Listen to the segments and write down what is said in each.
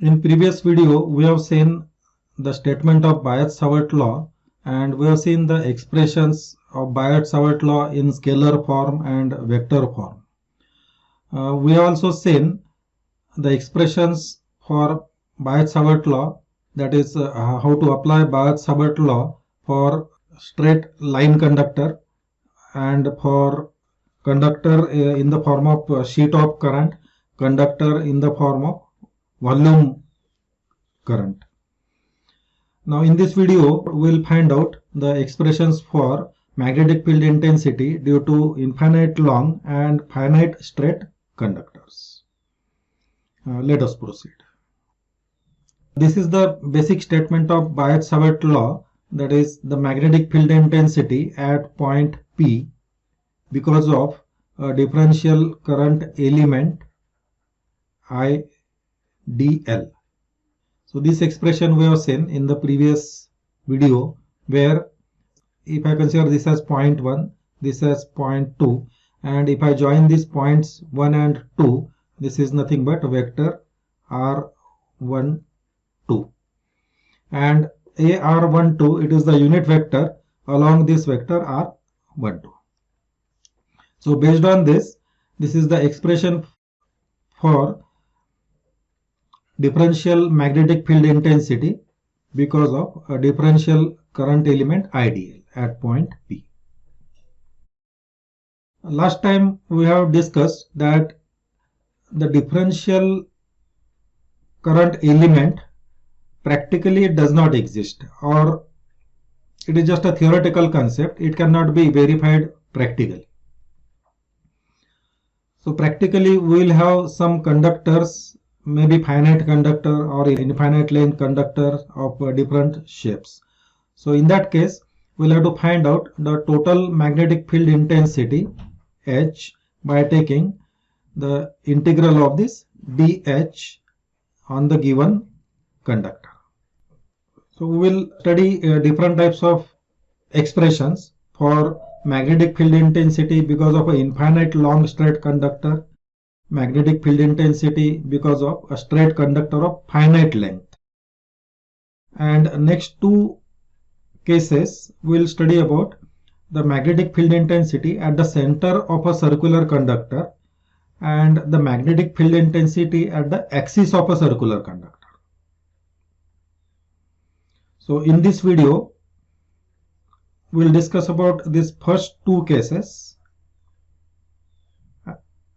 In previous video, we have seen the statement of Biot-Savart law, and we have seen the expressions of Biot-Savart law in scalar form and vector form. We have also seen the expressions for Biot-Savart law, that is how to apply Biot-Savart law for straight line conductor and for conductor in the form of sheet of current, conductor in the form of volume current. Now in this video we'll find out the expressions for magnetic field intensity due to infinite long and finite straight conductors. Let us proceed. This is the basic statement of Biot-Savart law, that is the magnetic field intensity at point P because of a differential current element IDL. So this expression we have seen in the previous video, where if I consider this as point 1, this as point 2, and if I join these points 1 and 2, this is nothing but vector R12, and AR12, it is the unit vector along this vector R12. So based on this, this is the expression for differential magnetic field intensity because of a differential current element IDL at point P. Last time we have discussed that the differential current element practically does not exist, or it is just a theoretical concept. It cannot be verified practically. So practically we will have some conductors, maybe finite conductor or infinite length conductor of different shapes. So in that case, we'll have to find out the total magnetic field intensity H by taking the integral of this dH on the given conductor. So we will study different types of expressions for magnetic field intensity because of an infinite long straight conductor, magnetic field intensity because of a straight conductor of finite length. And next two cases we will study about the magnetic field intensity at the center of a circular conductor and the magnetic field intensity at the axis of a circular conductor. So in this video we will discuss about these first two cases,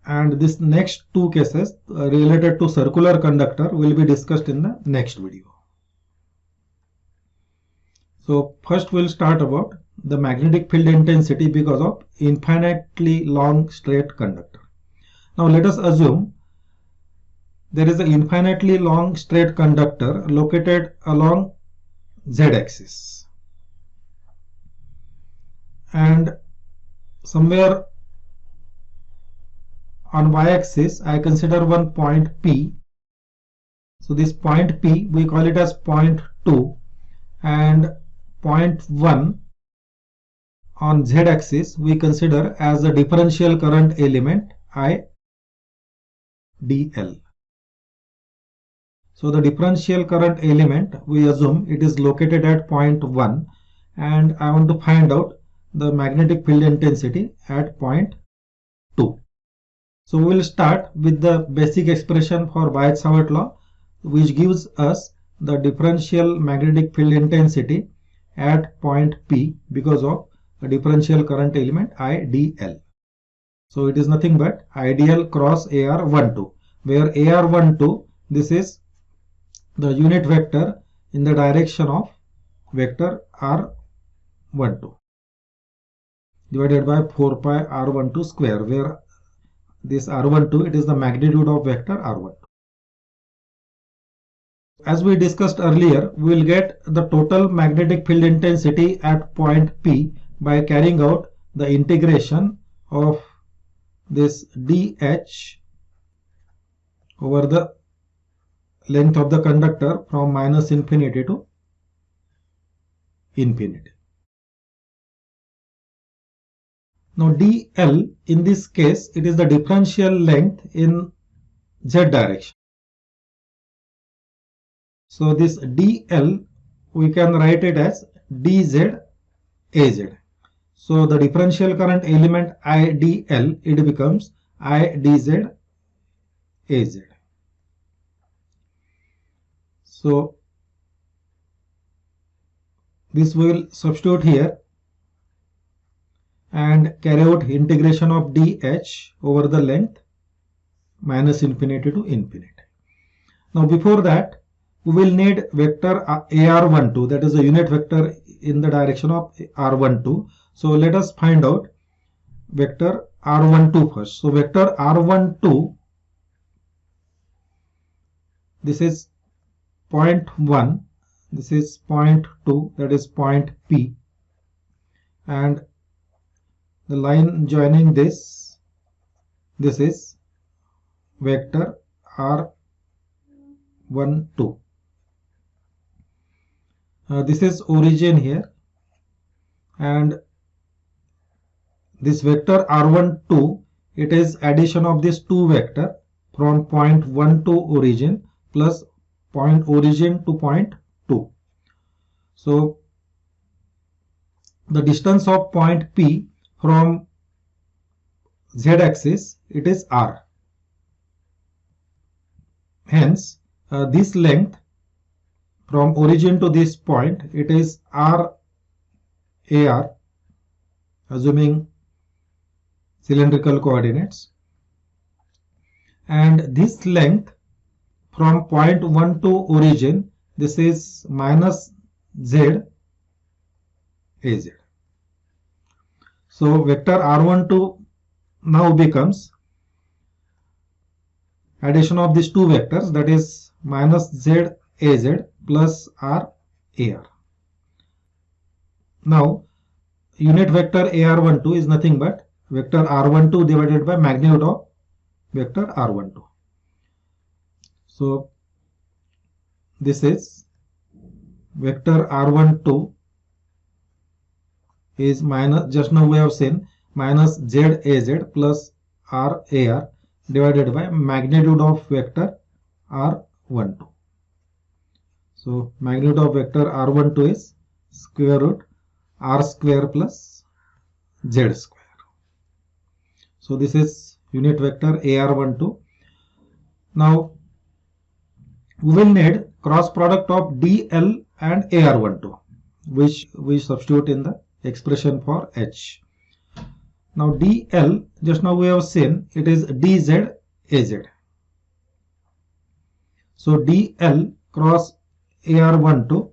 and this next two cases related to circular conductor will be discussed in the next video. So first we'll start about the magnetic field intensity because of infinitely long straight conductor. Now let us assume there is an infinitely long straight conductor located along z-axis, and somewhere on y-axis I consider one point P. So this point P we call it as point 2, and point 1 on z-axis we consider as a differential current element IDL. So the differential current element, we assume it is located at point 1, and I want to find out the magnetic field intensity at point 2. So we will start with the basic expression for Biot-Savart law, which gives us the differential magnetic field intensity at point P because of a differential current element IDL. So it is nothing but IDL cross AR12, where AR12, this is the unit vector in the direction of vector R12 divided by 4 pi R12 square, where this R12, it is the magnitude of vector R12. As we discussed earlier, we will get the total magnetic field intensity at point P by carrying out the integration of this dH over the length of the conductor from minus infinity to infinity. Now dl, in this case, it is the differential length in z direction. So this dl we can write it as dz az. So the differential current element IDL, it becomes IDZ AZ. So this will substitute here and carry out integration of dh over the length minus infinity to infinity. Now before that, we will need vector AR12, that is a unit vector in the direction of R12. So let us find out vector R12 first. So vector R12, this is point 1, this is point 2, that is point P, and the line joining this is vector R12. This is origin here, and this vector R12, it is addition of this two vector from point 1 to origin plus point origin to point 2. So the distance of point P from z-axis, it is r. Hence this length from origin to this point, it is r AR, assuming cylindrical coordinates, and this length from point 1 to origin, this is minus z az. So vector R12 now becomes addition of these two vectors, that is minus z az plus r AR. Now unit vector AR12 is nothing but vector R12 divided by magnitude of vector R12. So this is vector R12 is minus, just now we have seen, minus z az plus r AR divided by magnitude of vector R12. So magnitude of vector R12 is square root r square plus z square. So this is unit vector AR12. Now we will need cross product of DL and AR12, which we substitute in the expression for H. Now DL, just now we have seen, it is DZ AZ. So DL cross AR12,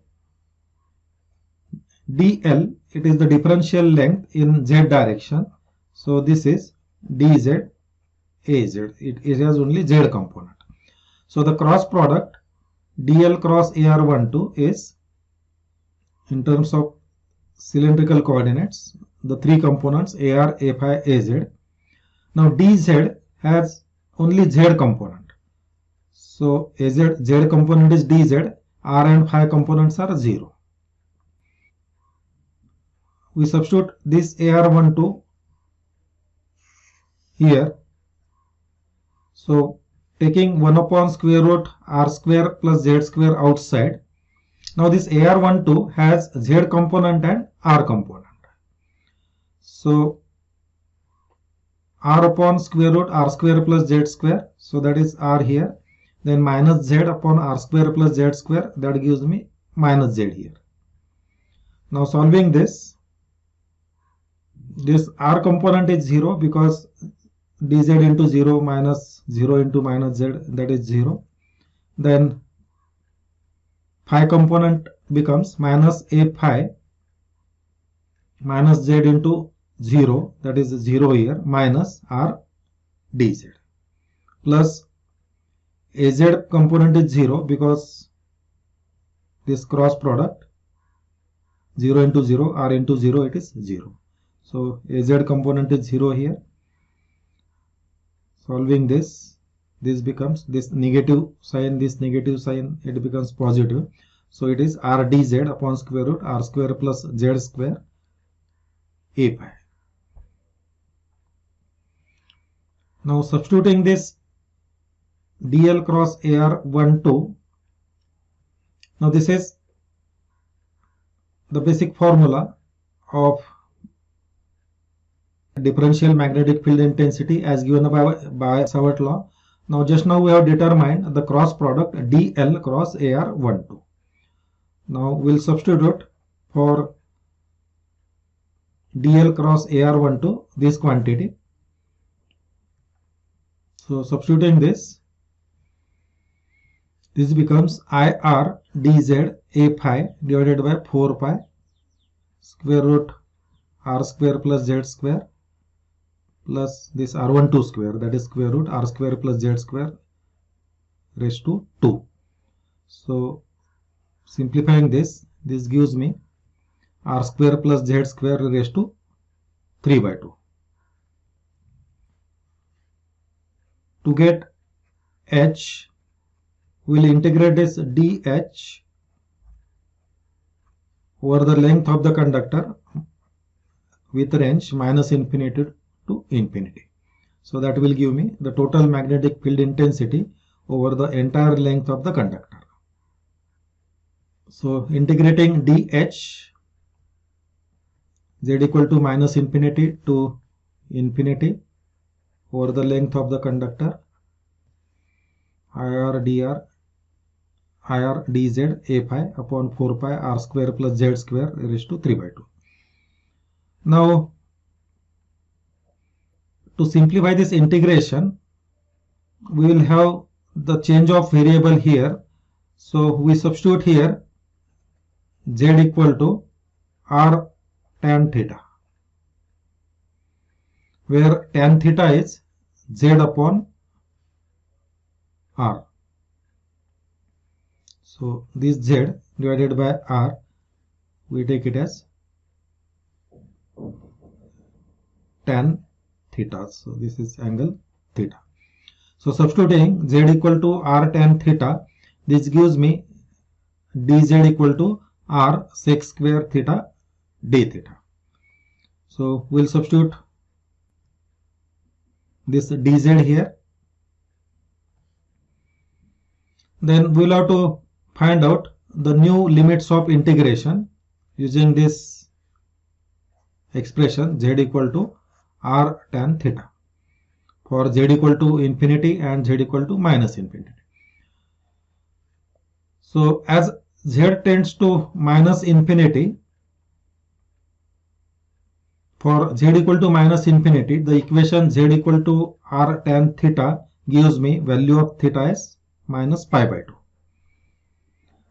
DL, it is the differential length in Z direction. So this is DZ AZ. It has only Z component. So the cross product DL cross AR12 is, in terms of cylindrical coordinates, the three components AR, A phi, AZ. Now DZ has only Z component. So Z component is DZ, R and phi components are 0. We substitute this AR12 here. So taking 1 upon square root r square plus z square outside. Now this AR12 has z component and r component. So r upon square root r square plus z square, so that is r here. Then minus z upon r square plus z square, that gives me minus z here. Now solving this r component is 0 because dz into 0 minus 0 into minus z, that is 0. Then phi component becomes minus a phi minus z into 0, that is 0 here, minus r dz, plus az component is 0 because this cross product 0 into 0, r into 0, it is 0. So az component is 0 here. Solving this becomes this negative sign, it becomes positive. So it is r dz upon square root r square plus z square a phi. Now substituting this dl cross AR12 Now this is the basic formula of differential magnetic field intensity as given by Savart law. Now just now we have determined the cross product dl cross AR12. Now we'll substitute for dl cross AR12 this quantity. So substituting this becomes IR dz a phi divided by 4 pi square root r square plus z square plus this r12 square, that is square root r square plus z square raised to 2. So simplifying this gives me r square plus z square raised to 3 by 2. To get h, we'll integrate this dh over the length of the conductor with range minus infinity to infinity. So that will give me the total magnetic field intensity over the entire length of the conductor. So integrating dh, z equal to minus infinity to infinity over the length of the conductor, IR dz a phi upon 4 pi r square plus z square raised to 3 by 2. Now to simplify this integration, we will have the change of variable here. So we substitute here z equal to r tan theta, where tan theta is z upon r. So this z divided by r, we take it as tan theta. So this is angle theta. So substituting z equal to r tan theta, this gives me dz equal to r sec square theta d theta. So we'll substitute this dz here. Then we'll have to find out the new limits of integration using this expression z equal to r tan theta for z equal to infinity and z equal to minus infinity. So as z tends to minus infinity, for z equal to minus infinity, the equation z equal to r tan theta gives me value of theta as minus pi by 2.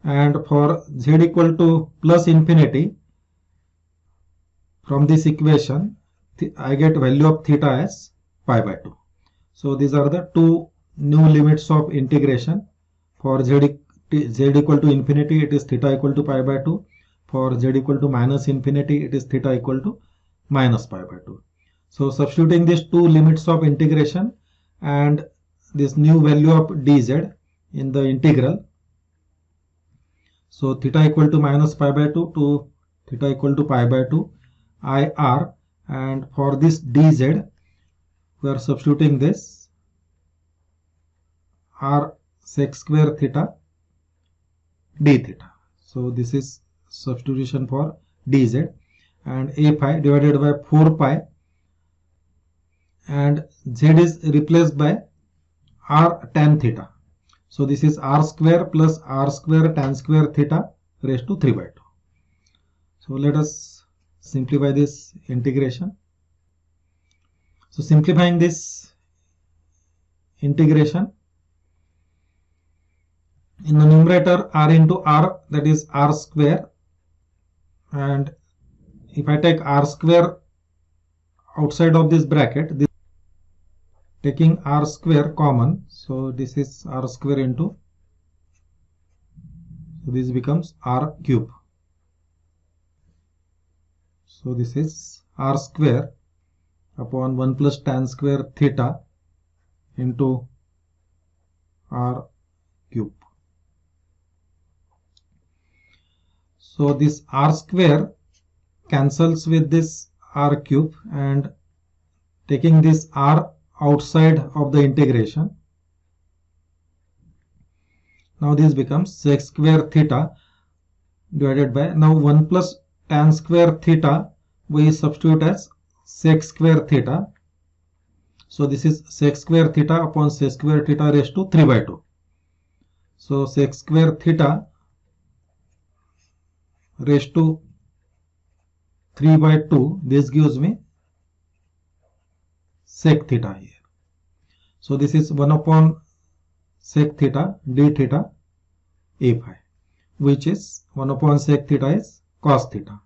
And for z equal to plus infinity, from this equation, I get value of theta as pi by 2. So these are the two new limits of integration. For z equal to infinity, it is theta equal to pi by 2. For z equal to minus infinity, it is theta equal to minus pi by 2. So substituting these two limits of integration and this new value of dz in the integral. So theta equal to minus pi by 2 to theta equal to pi by 2 IR, and for this dz we are substituting this r sec square theta d theta. So this is substitution for dz, and a phi divided by 4 pi, and z is replaced by r tan theta. So this is r square plus r square tan square theta raised to 3 by 2. So let us simplify this integration. So simplifying this integration, in the numerator r into r, that is r square, and if I take r square outside of this bracket, taking r square common, so this is r square into, so this becomes r cube. So this is r square upon 1 plus tan square theta into r cube. So this r square cancels with this r cube, and taking this r outside of the integration, Now this becomes sec square theta divided by, now 1 plus tan square theta we substitute as sec square theta. So this is sec square theta upon sec square theta raised to 3 by 2. So sec square theta raised to 3 by 2, this gives me sec theta here. So this is 1 upon sec theta d theta a phi, which is 1 upon sec theta is cos theta.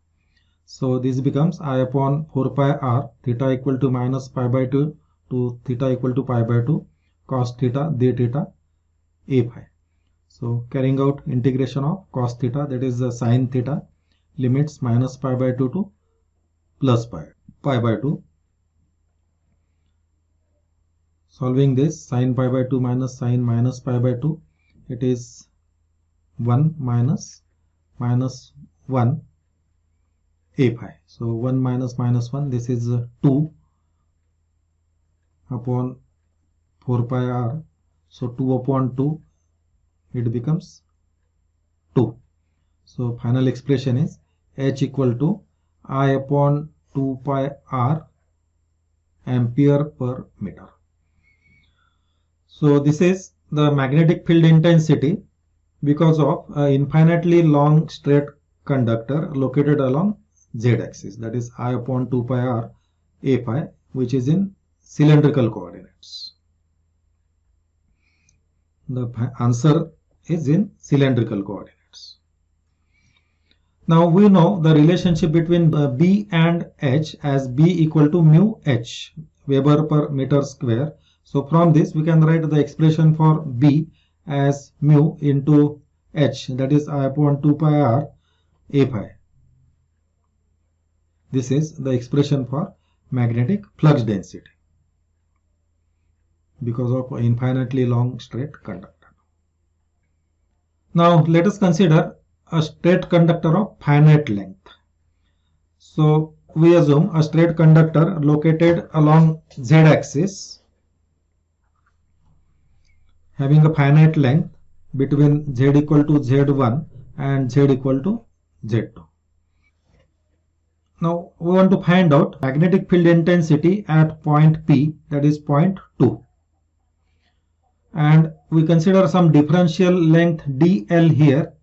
So this becomes I upon 4 pi r, theta equal to minus pi by 2 to theta equal to pi by 2 cos theta d theta a phi. So carrying out integration of cos theta, that is the sin theta, limits minus pi by 2 to plus pi by 2. Solving this, sin pi by 2 minus sin minus pi by 2, it is 1 minus 1 a phi. So 1 minus 1, this is 2 upon 4 pi r. So 2 upon 2, it becomes 2. So final expression is H equal to I upon 2 pi r ampere per meter. So this is the magnetic field intensity because of an infinitely long straight conductor located along z-axis, that is I upon 2 pi r a phi, which is in cylindrical coordinates. The answer is in cylindrical coordinates. Now we know the relationship between B and H as B equal to mu H, Weber per meter square. So from this we can write the expression for B as mu into H, that is I upon 2 pi r a phi. This is the expression for magnetic flux density because of infinitely long straight conductor. Now let us consider a straight conductor of finite length. So we assume a straight conductor located along z-axis having a finite length between z equal to z1 and z equal to z2. Now we want to find out magnetic field intensity at point P, that is point 2. And we consider some differential length dl here,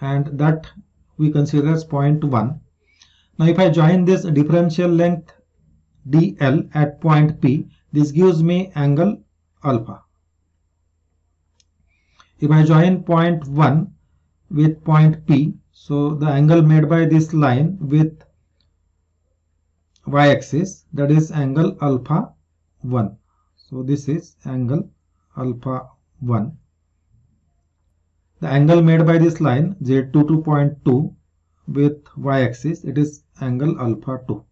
and that we consider as point 1. Now if I join this differential length dl at point P, this gives me angle alpha. If I join point 1 with point P, so the angle made by this line with y-axis, that is angle alpha 1. So this is angle alpha 1. The angle made by this line z2 to point 2 with y-axis, it is angle alpha 2.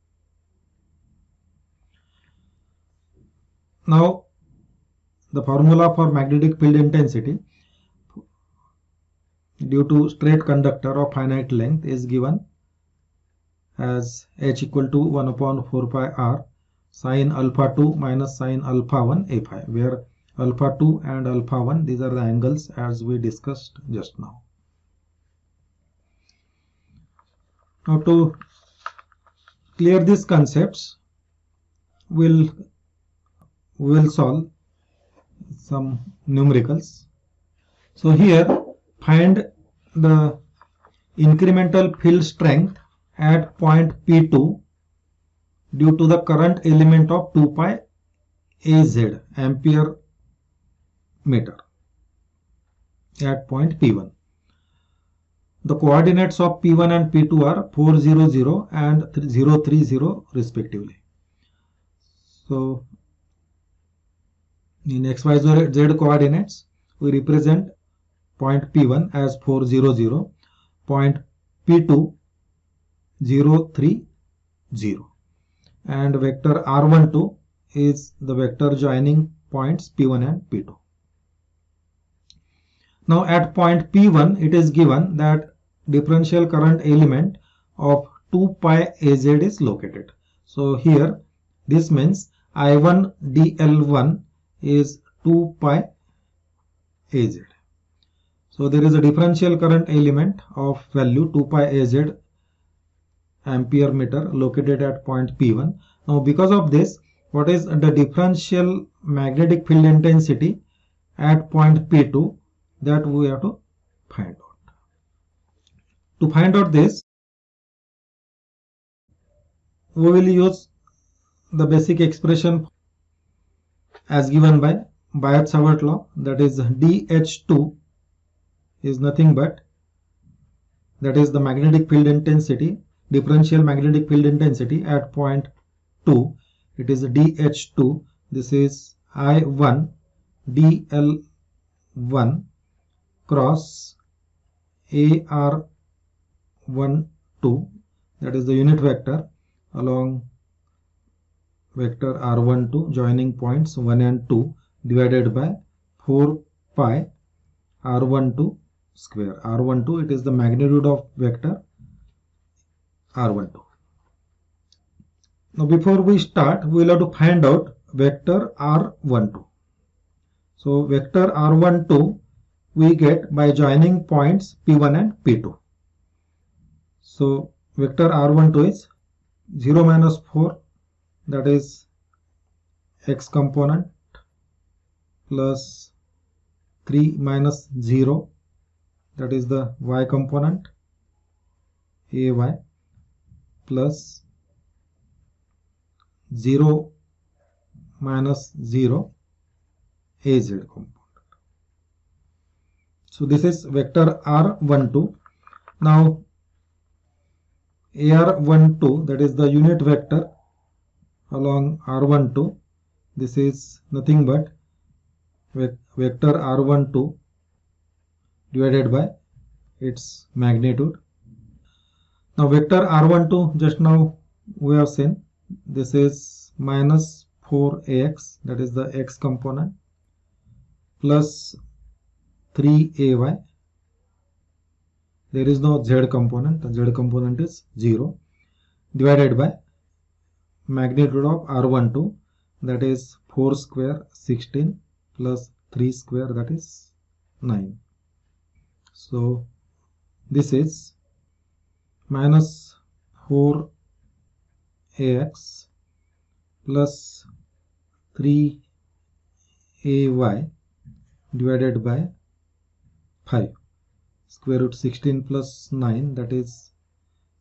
Now the formula for magnetic field intensity due to straight conductor of finite length is given as H equal to 1 upon 4 pi r sin alpha 2 minus sin alpha 1 a phi, where alpha 2 and alpha 1, these are the angles as we discussed just now. Now to clear these concepts, we will solve some numericals. So here find the incremental field strength at point P2 due to the current element of 2 pi Az ampere meter at point P1. The coordinates of P1 and P2 are 4, 0, 0 and 0, 3, 0 respectively. So in XYZ coordinates, we represent point P1 as 4, 0, 0, point P2 0, 3, 0, and vector R12 is the vector joining points P1 and P2. Now at point P1, it is given that differential current element of 2 pi Az is located. So here this means I1 dl1 is 2 pi Az. So there is a differential current element of value 2 pi Az ampere meter located at point P1. Now because of this, what is the differential magnetic field intensity at point P2, that we have to find out. To find out this, we will use the basic expression as given by Biot-Savart law, that is dH2 is nothing but, that is the magnetic field intensity, differential magnetic field intensity at point 2. It is dH2. This is I1 dL1 cross AR12, that is the unit vector along vector R12 joining points 1 and 2, divided by 4 pi R12 square. R12, it is the magnitude of vector R12. Now before we start, we will have to find out vector R12. So vector R12 we get by joining points P1 and P2. So vector R12 is 0 minus 4, that is x component, plus 3 minus 0, that is the y component, AY, plus 0 minus 0, AZ component. So this is vector R12. Now AR12, that is the unit vector along R12, this is nothing but vector R12 divided by its magnitude. Now vector R12, just now we have seen, this is minus 4ax, that is the x component, plus 3ay. There is no z component, the z component is 0, divided by magnitude of R12, that is 4 square 16 plus 3 square, that is 9. So this is minus 4ax plus 3ay divided by 5. Square root 16 plus 9, that is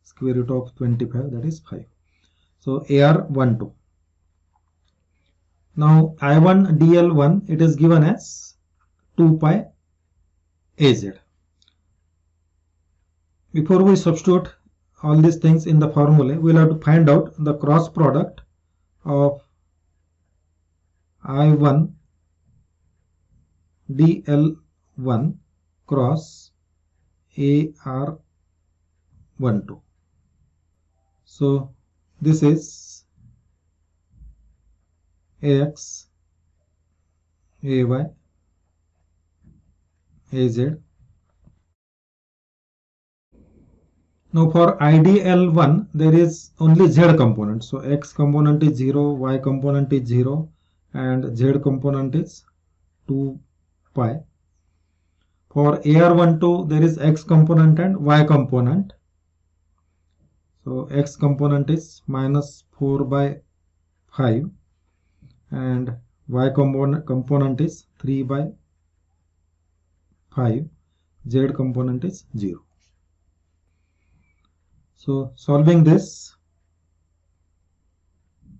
square root of 25, that is 5. So AR12. Now I1 DL1, it is given as 2 pi AZ. Before we substitute all these things in the formula, we will have to find out the cross product of I1 DL1 cross AR12. So this is AX, AY, AZ. Now for IDL1, there is only Z component. So X component is 0, Y component is 0, and Z component is 2 pi. For AR12, there is X component and Y component. So X component is minus 4 by 5, and Y component is 3 by 5. Z component is 0. So solving this,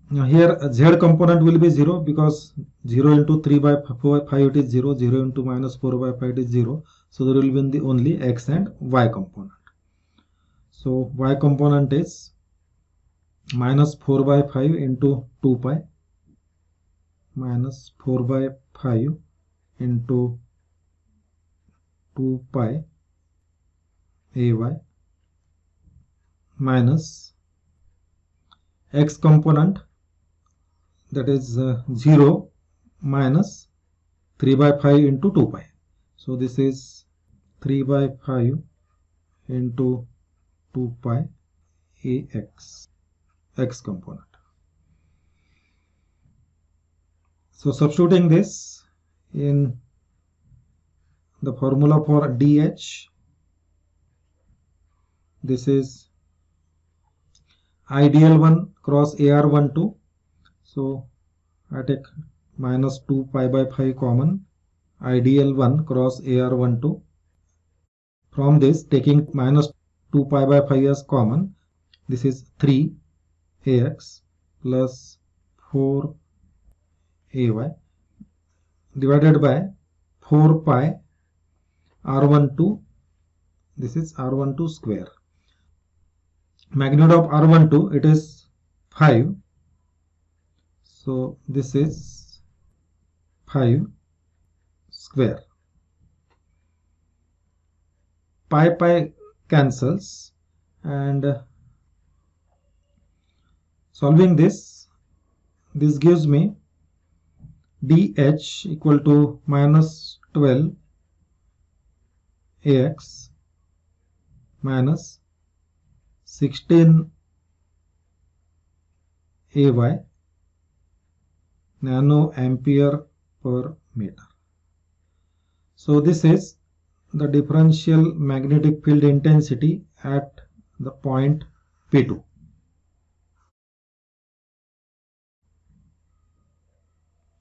now here Z component will be 0 because 0 into 3 by 5 it is 0, 0 into minus 4 by 5 it is 0. So there will be only X and Y component. So Y component is minus 4 by 5 into 2 pi, minus 4 by 5 into 2 pi AY, minus X component, that is 0 minus 3 by 5 into 2 pi. So this is 3 by 5 into 2 pi AX, X component. So substituting this in the formula for DH, this is IDL1 cross AR12. So I take minus 2 pi by 5 common, IDL1 cross AR12. From this, taking minus 2 pi by 5 as common, this is 3AX plus 4AY divided by 4 pi R12, this is R12 square. Magnitude of R12, it is 5. So this is 5 square. Pi cancels, and solving this gives me DH equal to minus 12 AX minus 16 AY nano ampere per meter. So this is the differential magnetic field intensity at the point P2.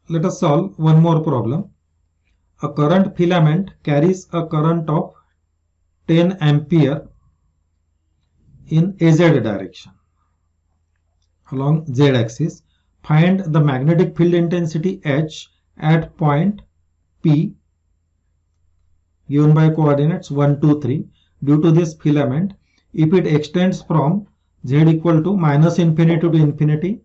Let us solve one more problem. A current filament carries a current of 10 ampere in AZ direction along Z axis. Find the magnetic field intensity H at point P given by coordinates 1, 2, 3 due to this filament if it extends from Z equal to minus infinity to infinity.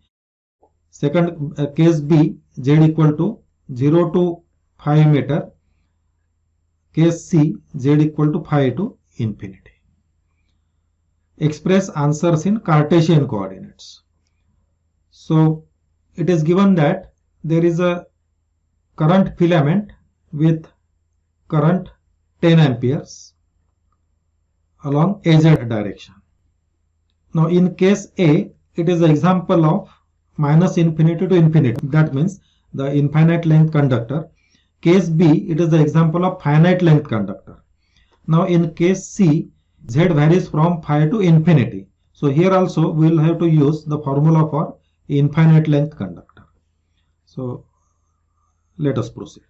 Second case B, Z equal to 0 to 5 meter. Case C, Z equal to 5 to infinity. Express answers in Cartesian coordinates. So it is given that there is a current filament with current 10 amperes along AZ direction. Now in case A, it is an example of minus infinity to infinity. That means the infinite length conductor. Case B, it is the example of finite length conductor. Now in case C, Z varies from 5 to infinity. So here also we will have to use the formula for infinite length conductor. So let us proceed.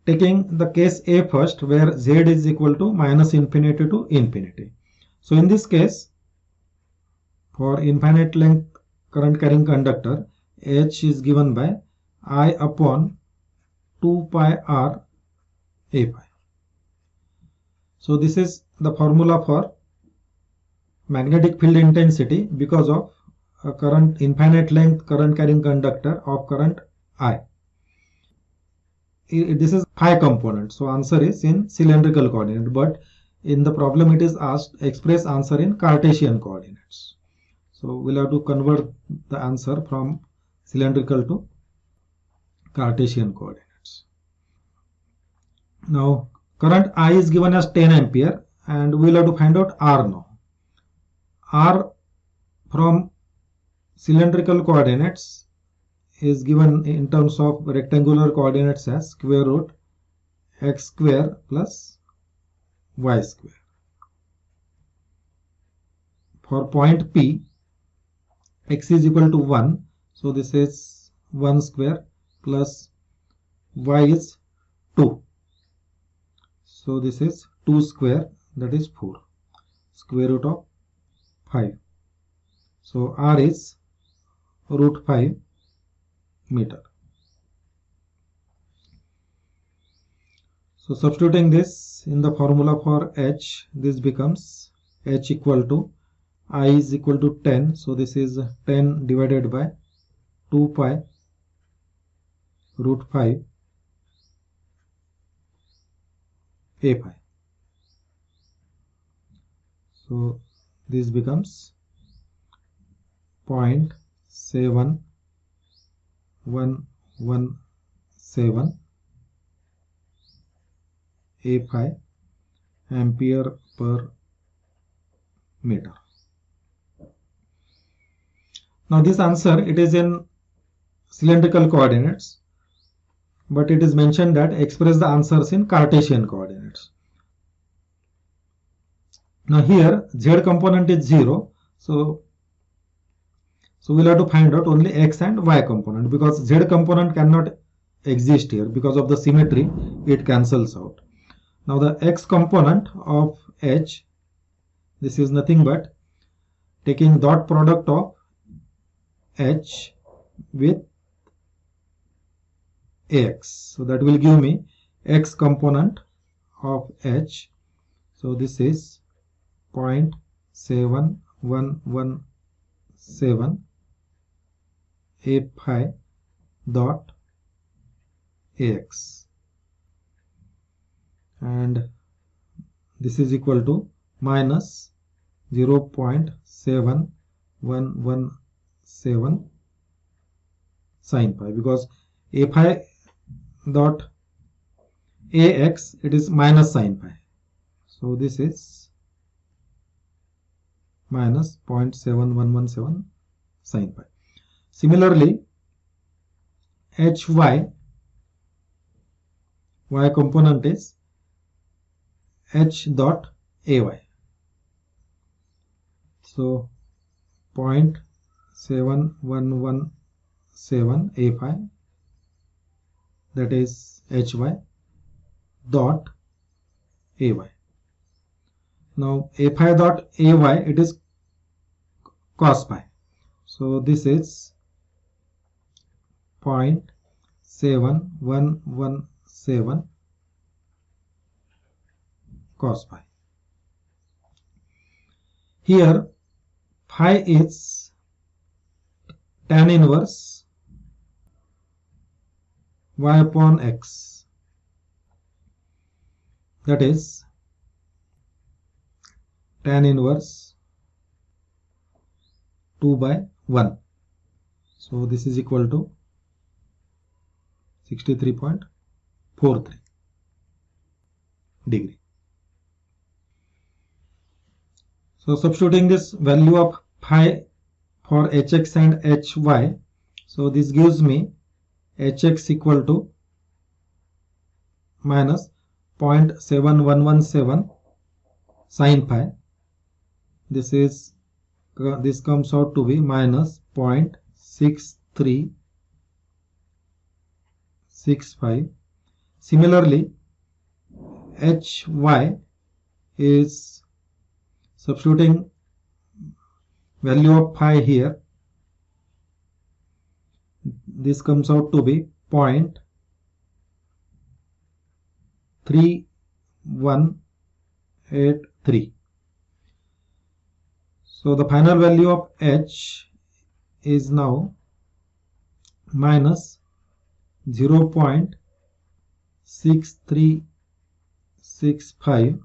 Taking the case A first, where Z is equal to minus infinity to infinity. So in this case, for infinite length current carrying conductor, H is given by I upon 2 pi R A pi. So this is the formula for magnetic field intensity because of a current infinite length current carrying conductor of current I. This is phi component, so answer is in cylindrical coordinate, but in the problem it is asked express answer in Cartesian coordinates. So we'll have to convert the answer from cylindrical to Cartesian coordinates. Now current I is given as 10 ampere and we'll have to find out R now. R from cylindrical coordinates is given in terms of rectangular coordinates as square root x square plus y square. For point P, x is equal to 1, so this is 1 square plus y is 2. So this is 2 square, that is 4, square root of 5. So R is root 5 meter. So substituting this in the formula for H, this becomes H equal to I is equal to 10. So this is 10 divided by 2 pi root 5 A pi. So this becomes 0.7117 A pi ampere per meter. Now this answer, it is in cylindrical coordinates. but it is mentioned that express the answers in Cartesian coordinates. Now here z component is 0, so we'll have to find out only x and y component, because z component cannot exist here because of the symmetry, it cancels out. Now the x component of h, this is nothing but taking dot product of h with ax, so that will give me x component of h. So this is 0.7117 a pi dot ax, and this is equal to minus 0.7117 sin pi, because a pi dot ax, it is minus sin pi, so this is minus 0.7117 sin pi. Similarly, hy, y component is h dot ay, so 0.7117 a pi, that is hy dot ay. Now a pi dot ay, it is cos pi, so this is 0.7117 cos pi. Here phi is tan inverse y upon x, that is tan inverse 2 by 1, so this is equal to 63.43 degree. So substituting this value of phi for hx and hy, so this gives me hx equal to minus 0.7117 sin pi. This comes out to be minus 0.6365. Similarly, hy is substituting value of phi here, this comes out to be 0.3183. So the final value of h is now minus 0.6365,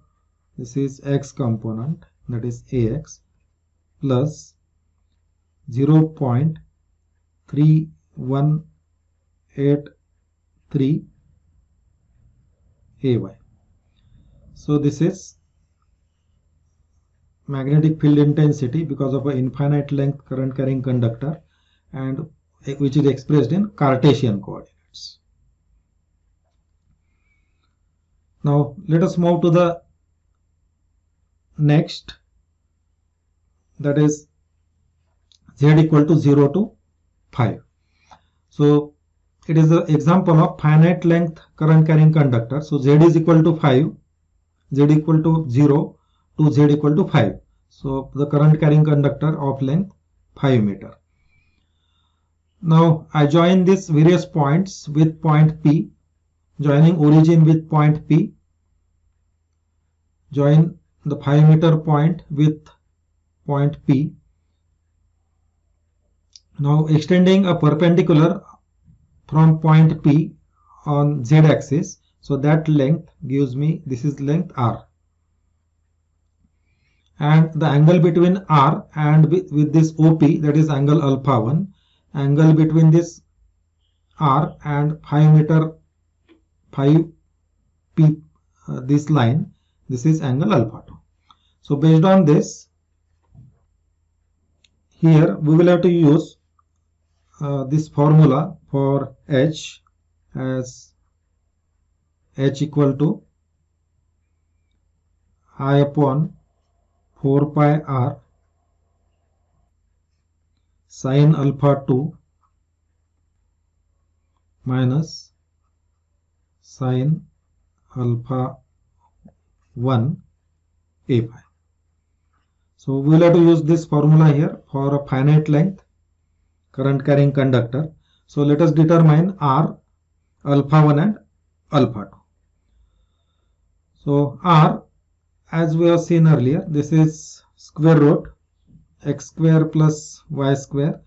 this is x component, that is ax, plus 0.3183 ay. So this is magnetic field intensity because of an infinite length current carrying conductor, and which is expressed in Cartesian coordinates. Now let us move to the next, that is z equal to 0 to 5. So it is the example of finite length current carrying conductor. So z is equal to 5, z equal to 0 to z equal to 5. So the current carrying conductor of length 5 meter. Now I join these various points with point P, joining origin with point P, join the 5 meter point with point P. Now extending a perpendicular from point P on z axis, so that length gives me, this is length r, and the angle between r and with this OP, that is angle alpha 1, angle between this r and 5 meter 5 P, this line, this is angle alpha 2. So based on this, here we will have to use this formula for h as h equal to I upon 4 pi r sin alpha 2 minus sin alpha 1 a pi. So we will have to use this formula here for a finite length current carrying conductor. So let us determine r, alpha 1 and alpha 2. So r, as we have seen earlier, this is square root x square plus y square,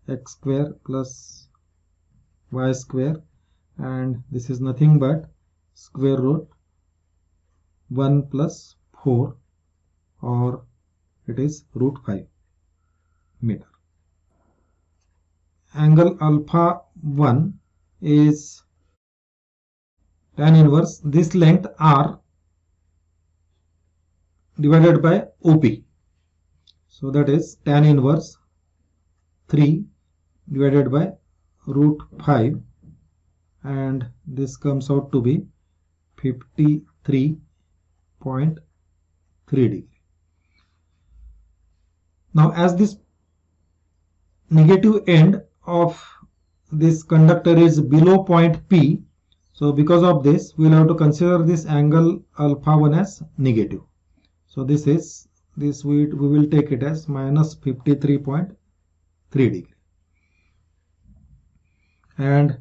x square plus y square, and this is nothing but square root 1 plus 4, or it is root 5 meter. Angle alpha 1 is tan inverse this length r divided by OP. So that is tan inverse 3 divided by root 5, and this comes out to be 53.3 degree. Now as this negative end of this conductor is below point P, so because of this we will have to consider this angle alpha 1 as negative. So this we will take it as minus 53.3 degree. And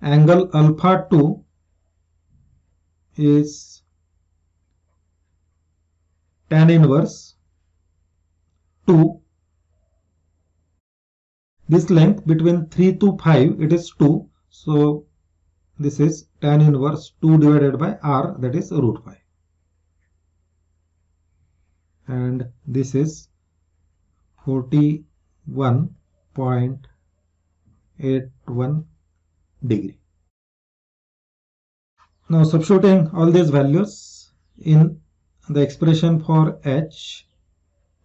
angle alpha 2 is tan inverse 2. This length between 3 to 5, it is 2. So this is tan inverse 2 divided by r, that is root 5. And this is 41.81 degree. Now substituting all these values in the expression for h,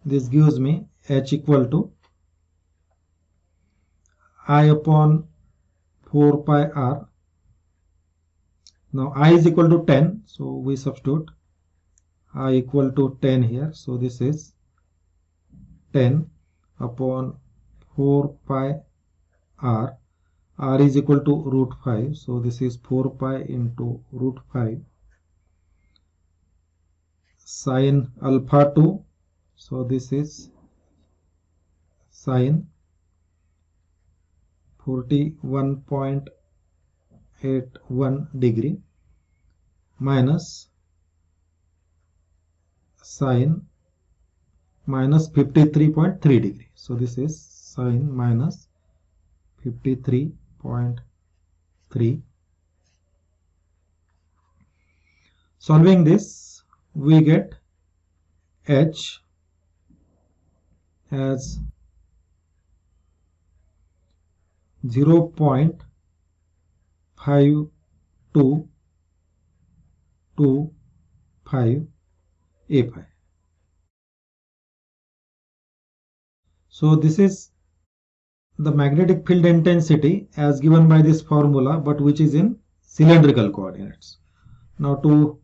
this gives me h equal to I upon 4 pi r. Now I is equal to 10, so we substitute I equal to 10 here. So this is 10 upon 4 pi r. R is equal to root 5, so this is 4 pi into root 5 sin alpha 2, so this is sin 41.81 degree minus sin minus 53.3 degree. So this is sin minus 53.3. Solving this, we get h as 0.5225 a pi. So this is the magnetic field intensity as given by this formula, but which is in cylindrical coordinates. Now to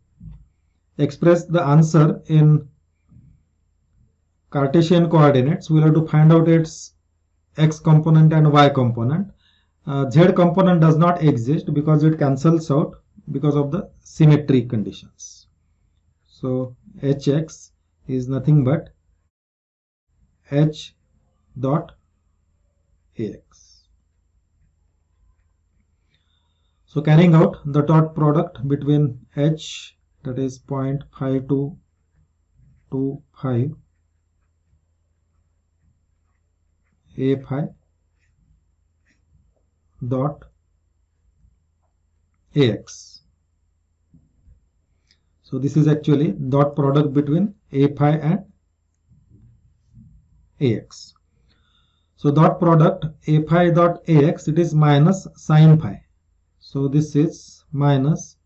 express the answer in Cartesian coordinates, we will have to find out its x component and y component. Z component does not exist because it cancels out because of the symmetry conditions. So hx is nothing but h dot ax. So carrying out the dot product between h, that is 0.5225 a pi dot ax. So this is actually dot product between a pi and ax. So dot product a pi dot ax, it is minus sin pi. So this is minus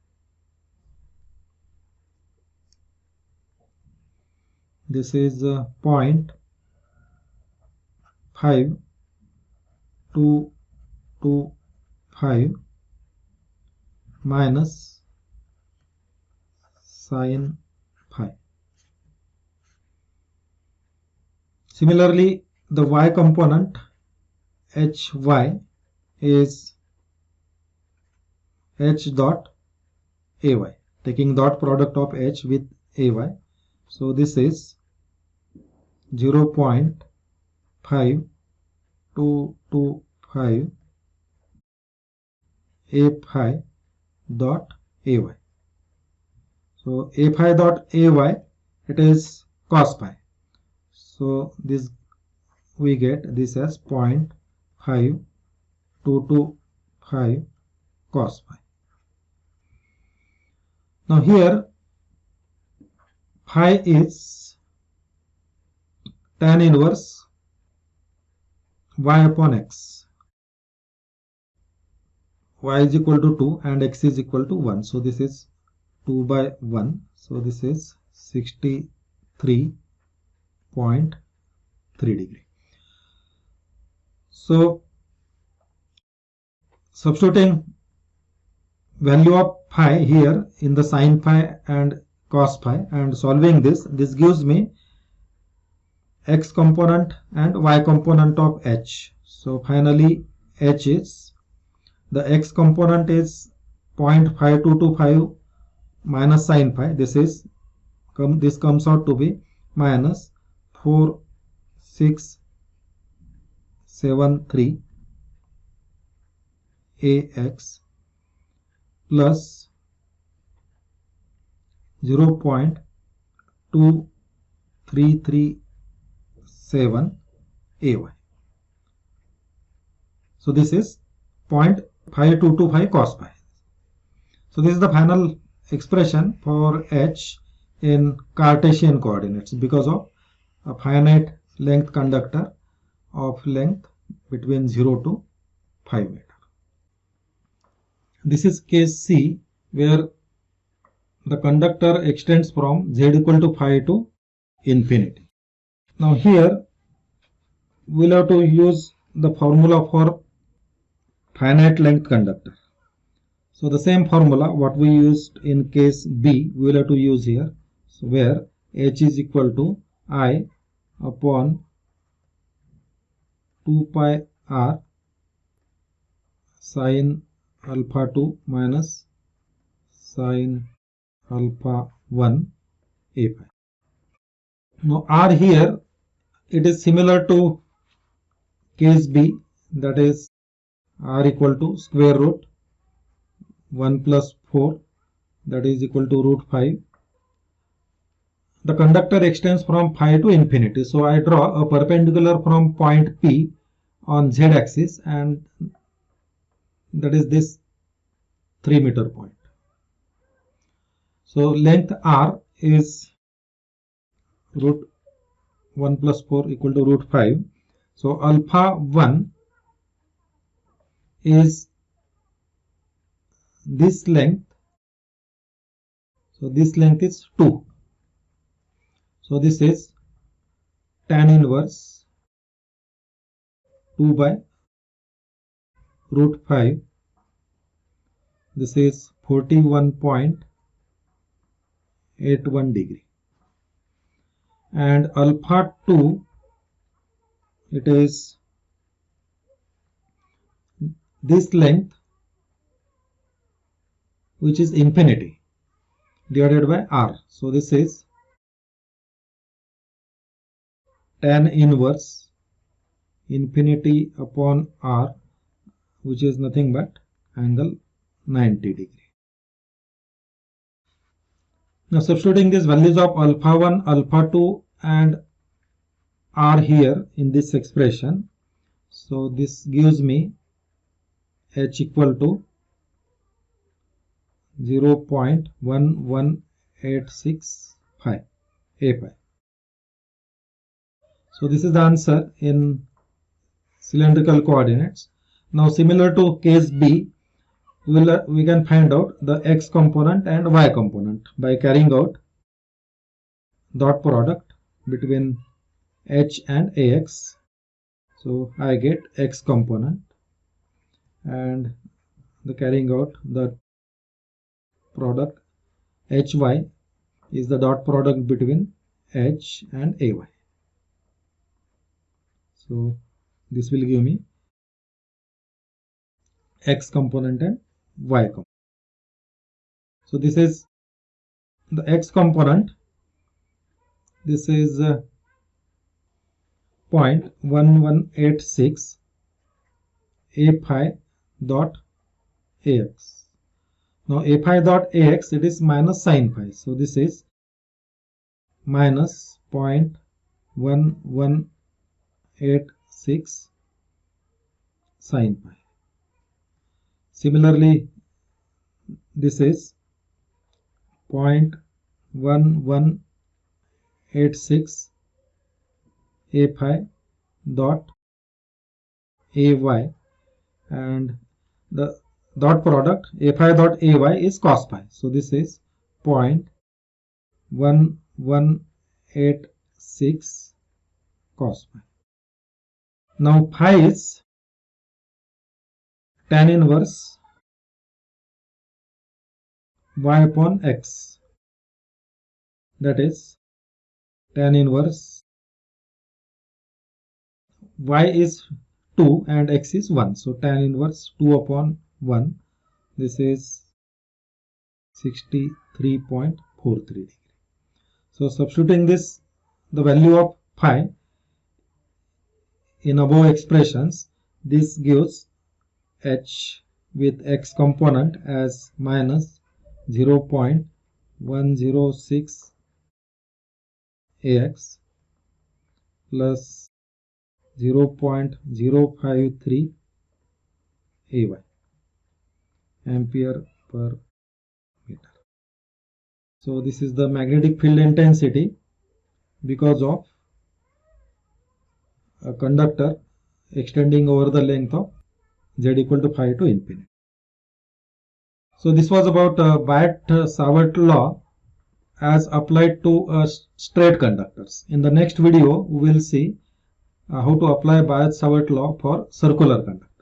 this is 0.5225 minus sin phi. Similarly, the y component hy is h dot ay, taking dot product of h with ay. So this is 0.5225 a phi dot ay. So a phi dot ay, it is cos phi. So this we get this as 0.5225 cos phi. Now here phi is tan inverse y upon x. Y is equal to 2 and x is equal to 1. So this is 2 by 1. So this is 63.3 degree. So substituting value of phi here in the sin phi and cos phi and solving this gives me x component and y component of h. So finally h is, the x component is 0.5225 minus sin phi. This comes out to be minus 4673 ax plus 0.2337 ay. So this is 0.5225 cos phi. So this is the final expression for h in Cartesian coordinates because of a finite length conductor of length between 0 to 5 meter. This is case C, where the conductor extends from z equal to phi to infinity. Now here we'll have to use the formula for finite length conductor. So the same formula what we used in case B we will have to use here. So where h is equal to I upon 2 pi r sin alpha 2 minus sin alpha 1 a phi. Now r here, it is similar to case B, that is r equal to square root 1 plus 4, that is equal to root 5. The conductor extends from phi to infinity. So I draw a perpendicular from point P on z axis, and that is this 3 meter point. So length r is root 1 plus 4 equal to root 5. So alpha 1 is this length. So this length is 2. So this is tan inverse 2 by root 5. This is 41.81 degree. And alpha 2, it is this length, which is infinity, divided by r. So this is tan inverse infinity upon r, which is nothing but angle 90 degree. Now substituting these values of alpha 1, alpha 2 and r here in this expression, so this gives me h equal to 0.1186 phi a phi. So this is the answer in cylindrical coordinates. Now similar to case B, we can find out the x component and y component by carrying out dot product between h and ax. So I get x component, and the carrying out the product Hy is the dot product between H and Ay. So this will give me X component and Y component. So this is the X component. This is 0.1186 A phi dot AX. Now A phi dot AX, it is minus sin phi. So this is minus 0.1186 sin pi. Similarly, this is 0.1186 A phi dot AY, and the dot product A phi dot AY is cos pi. So this is 0.1186 cos pi. Now phi is tan inverse y upon x, that is tan inverse y is 2 and x is 1, so tan inverse 2 upon 1, this is 63.43 degree. So substituting this, the value of phi in above expressions, this gives H with x component as minus 0.106 AX plus 0.053 AY ampere per meter. So this is the magnetic field intensity because of a conductor extending over the length of Z equal to phi to infinity. So this was about Biot-Savart law as applied to straight conductors. In the next video, we will see how to apply Biot-Savart law for circular conductors.